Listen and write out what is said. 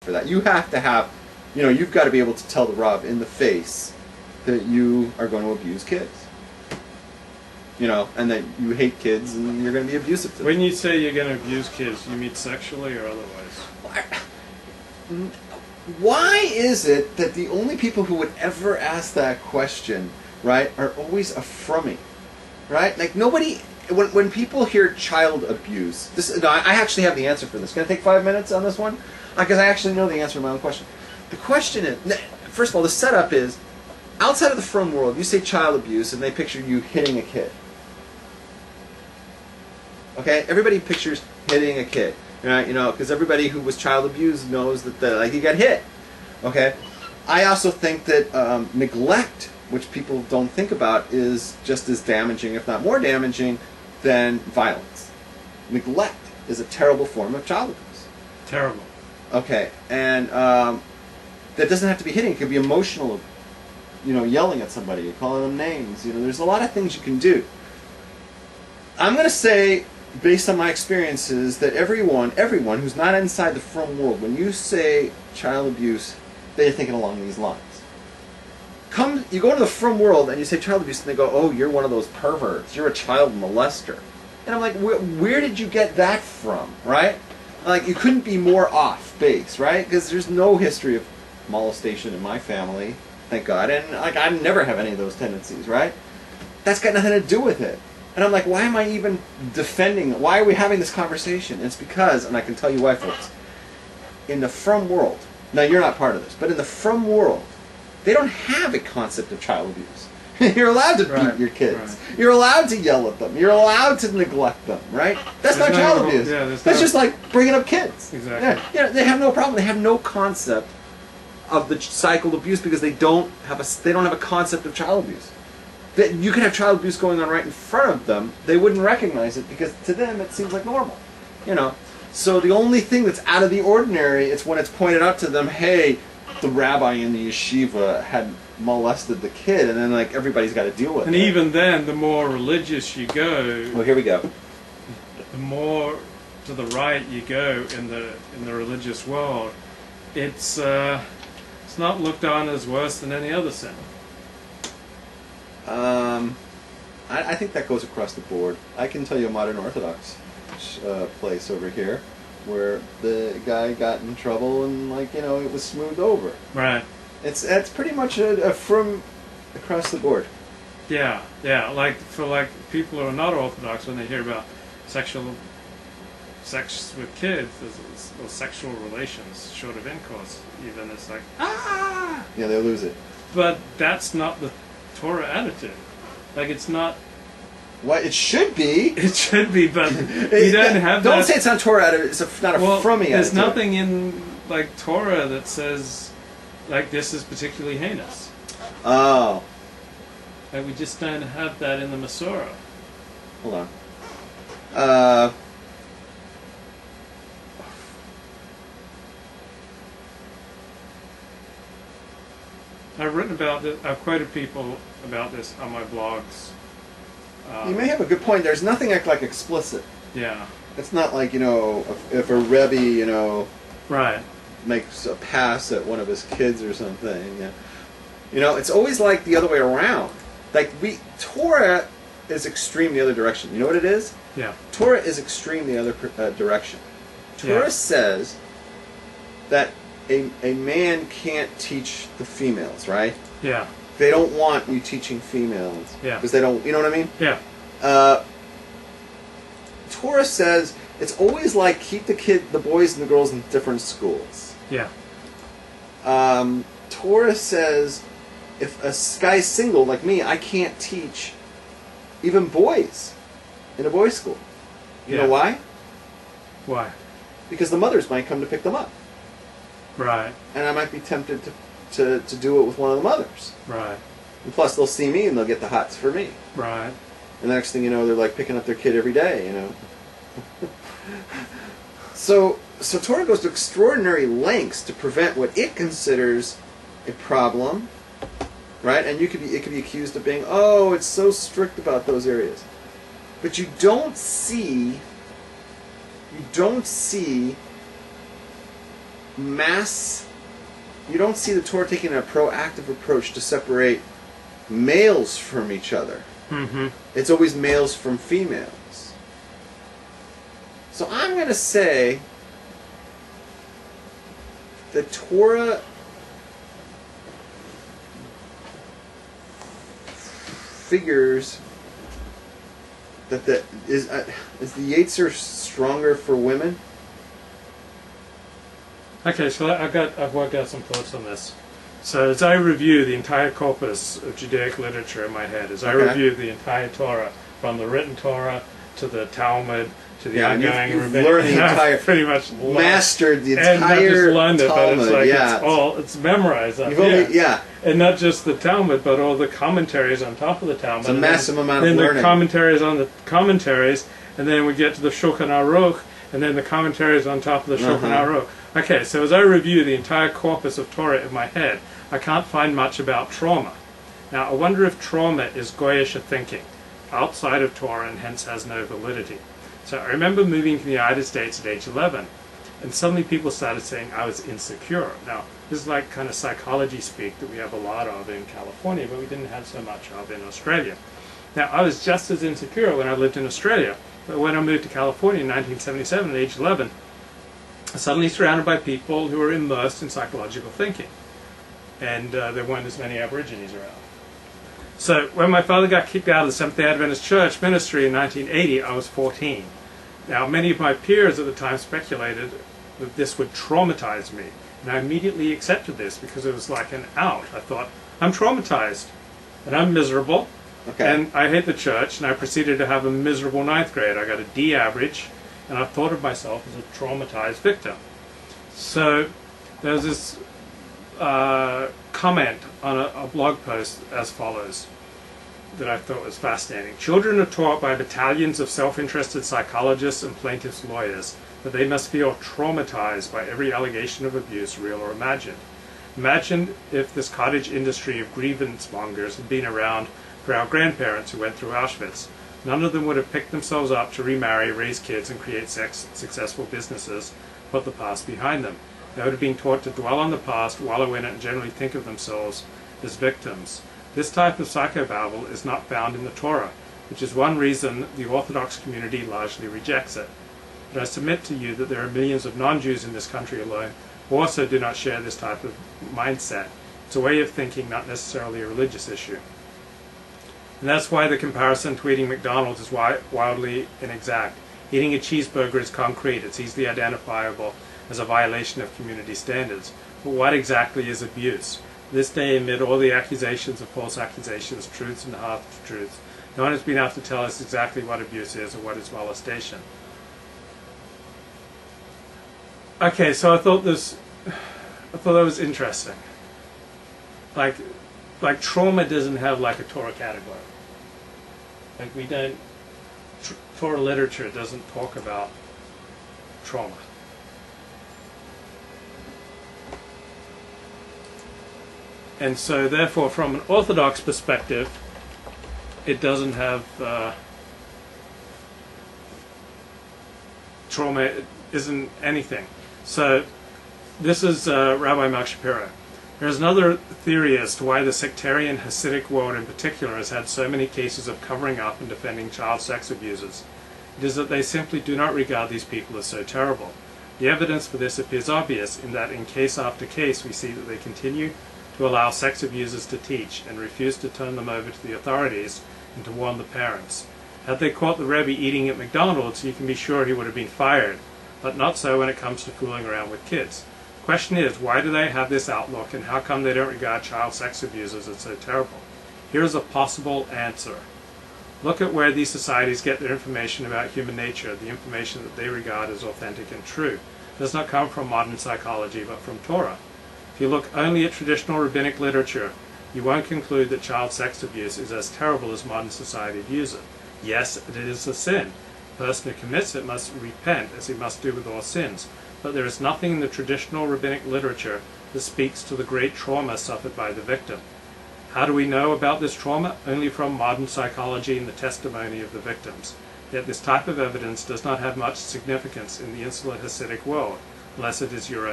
for that. You have to have, you've got to be able to tell the Rav in the face that you are going to abuse kids. And that you hate kids and you're going to be abusive to them. When you say you're going to abuse kids, you mean sexually or otherwise? Why is it that the only people who would ever ask that question, right, are always a frummie, right? Like nobody, when people hear child abuse, I actually have the answer for this. Can I take 5 minutes on this one? Because I actually know the answer to my own question. The question is, first of all, the setup is, outside of the frum world, you say child abuse and they picture you hitting a kid. Okay, everybody pictures hitting a kid, right? Because everybody who was child abused knows that you got hit. Okay, I also think that neglect, which people don't think about, is just as damaging, if not more damaging, than violence. Neglect is a terrible form of child abuse. Terrible. Okay, and that doesn't have to be hitting. It could be emotional, yelling at somebody, calling them names. There's a lot of things you can do. I'm going to say, based on my experiences, that everyone who's not inside the frum world, when you say child abuse, they're thinking along these lines. You go to the frum world and you say child abuse, and they go, "Oh, you're one of those perverts. You're a child molester." And I'm like, where did you get that from, right? Like, you couldn't be more off base, right? Because there's no history of molestation in my family, thank God, and I never have any of those tendencies, right? That's got nothing to do with it. And I'm like, why am I even defending? Why are we having this conversation? And it's because, and I can tell you why, folks, in the frum world, now you're not part of this, but in the frum world, they don't have a concept of child abuse. You're allowed to beat your kids. Right. You're allowed to yell at them. You're allowed to neglect them, right? That's not child abuse. Yeah, that's just like bringing up kids. Exactly. Yeah, they have no problem. They have no concept of the cycle of abuse because they don't have a concept of child abuse. That you can have child abuse going on right in front of them, they wouldn't recognize it because to them it seems like normal. So the only thing that's out of the ordinary is when it's pointed out to them, hey, the rabbi in the yeshiva had molested the kid, and then everybody's got to deal with it. And even then, the more religious you go, well, here we go. The more to the right you go in the religious world, it's not looked on as worse than any other sin. I think that goes across the board. I can tell you a modern Orthodox place over here where the guy got in trouble and it was smoothed over. Right. It's pretty much from across the board. Yeah. For people who are not Orthodox, when they hear about sex with kids, or sexual relations short of intercourse, even it's like Yeah, they lose it. But that's not the Torah attitude. It's not. What it should be. It should be, but you don't have. Don't say it's not Torah attitude. It's not a frummy attitude. There's nothing in Torah that says this is particularly heinous. Oh. We just don't have that in the Masorah. Hold on. I've written about this. I've quoted people about this on my blogs. You may have a good point. There's nothing like explicit. Yeah. It's not like if a Rebbe right makes a pass at one of his kids or something. Yeah. It's always the other way around. Torah is extreme the other direction. You know what it is? Yeah. Torah is extreme the other direction. Torah says that a man can't teach the females, right? Yeah. They don't want you teaching females. Yeah. Because they don't, you know what I mean? Yeah. Torah says it's always keep the boys and the girls in different schools. Yeah. Torah says if a guy's single like me, I can't teach even boys in a boys' school. You know why? Why? Because the mothers might come to pick them up. Right. And I might be tempted to do it with one of the mothers. Right. And plus they'll see me and they'll get the hots for me. Right. And the next thing you know, they're picking up their kid every day, So Torah goes to extraordinary lengths to prevent what it considers a problem, right? And it could be accused of being, oh, it's so strict about those areas. But you don't see you don't see the Torah taking a proactive approach to separate males from each other. Mm-hmm. It's always males from females. So I'm going to say the Torah figures that is the Yetzer stronger for women? Okay, so I've worked out some thoughts on this. So as I review the entire corpus of Judaic literature in my head, as I review the entire Torah, from the written Torah to the Talmud to the ongoing you've learned the entire, pretty much mastered the and not just entire learned it, Talmud. but it's like it's memorized up here. And not just the Talmud, but all the commentaries on top of the Talmud. It's a massive amount of learning. Then the commentaries on the commentaries, and then we get to the Shulchan Aruch, and then the commentaries on top of the Shulchan Aruch. Okay, so as I review the entire corpus of Torah in my head, I can't find much about trauma. Now, I wonder if trauma is Goyish thinking, outside of Torah, and hence has no validity. So I remember moving to the United States at age 11, and suddenly people started saying I was insecure. Now, this is like kind of psychology speak that we have a lot of in California, but we didn't have so much of in Australia. Now, I was just as insecure when I lived in Australia, but when I moved to California in 1977 at age 11, suddenly surrounded by people who were immersed in psychological thinking. And there weren't as many Aborigines around. So when my father got kicked out of the Seventh-day Adventist Church ministry in 1980, I was 14. Now, many of my peers at the time speculated that this would traumatize me. And I immediately accepted this because it was like an out. I thought, I'm traumatized, and I'm miserable, and I hate the church, and I proceeded to have a miserable 9th grade. I got a D average, and I thought of myself as a traumatized victim. So there's this comment on a blog post as follows that I thought was fascinating. Children are taught by battalions of self-interested psychologists and plaintiffs' lawyers that they must feel traumatized by every allegation of abuse, real or imagined. Imagine if this cottage industry of grievance mongers had been around for our grandparents who went through Auschwitz. None of them would have picked themselves up to remarry, raise kids, and create successful businesses, put the past behind them. They would have been taught to dwell on the past, wallow in it, and generally think of themselves as victims. This type of psychobabble is not found in the Torah, which is one reason the Orthodox community largely rejects it. But I submit to you that there are millions of non-Jews in this country alone who also do not share this type of mindset. It's a way of thinking, not necessarily a religious issue. And that's why the comparison to eating McDonald's is wildly inexact. Eating a cheeseburger is concrete. It's easily identifiable as a violation of community standards. But what exactly is abuse? This day, amid all the accusations of false accusations, truths and half-truths, no one has been able to tell us exactly what abuse is or what is molestation. Okay, so I thought that was interesting. Like trauma doesn't have like a Torah category. Like we don't, Torah literature doesn't talk about trauma. And so therefore, from an Orthodox perspective, it doesn't have trauma. It isn't anything. So this is Rabbi Mark Shapiro. There's another theory as to why the sectarian Hasidic world in particular has had so many cases of covering up and defending child sex abusers. It is that they simply do not regard these people as so terrible. The evidence for this appears obvious in that in case after case we see that they continue to allow sex abusers to teach and refuse to turn them over to the authorities and to warn the parents. Had they caught the Rebbe eating at McDonald's, you can be sure he would have been fired, but not so when it comes to fooling around with kids. The question is, why do they have this outlook, and how come they don't regard child sex abusers as so terrible? Here's a possible answer. Look at where these societies get their information about human nature, the information that they regard as authentic and true. It does not come from modern psychology, but from Torah. If you look only at traditional rabbinic literature, you won't conclude that child sex abuse is as terrible as modern society views it. Yes, it is a sin. The person who commits it must repent, as he must do with all sins. But there is nothing in the traditional rabbinic literature that speaks to the great trauma suffered by the victim. How do we know about this trauma? Only from modern psychology and the testimony of the victims. Yet this type of evidence does not have much significance in the insular Hasidic world, unless it is your own.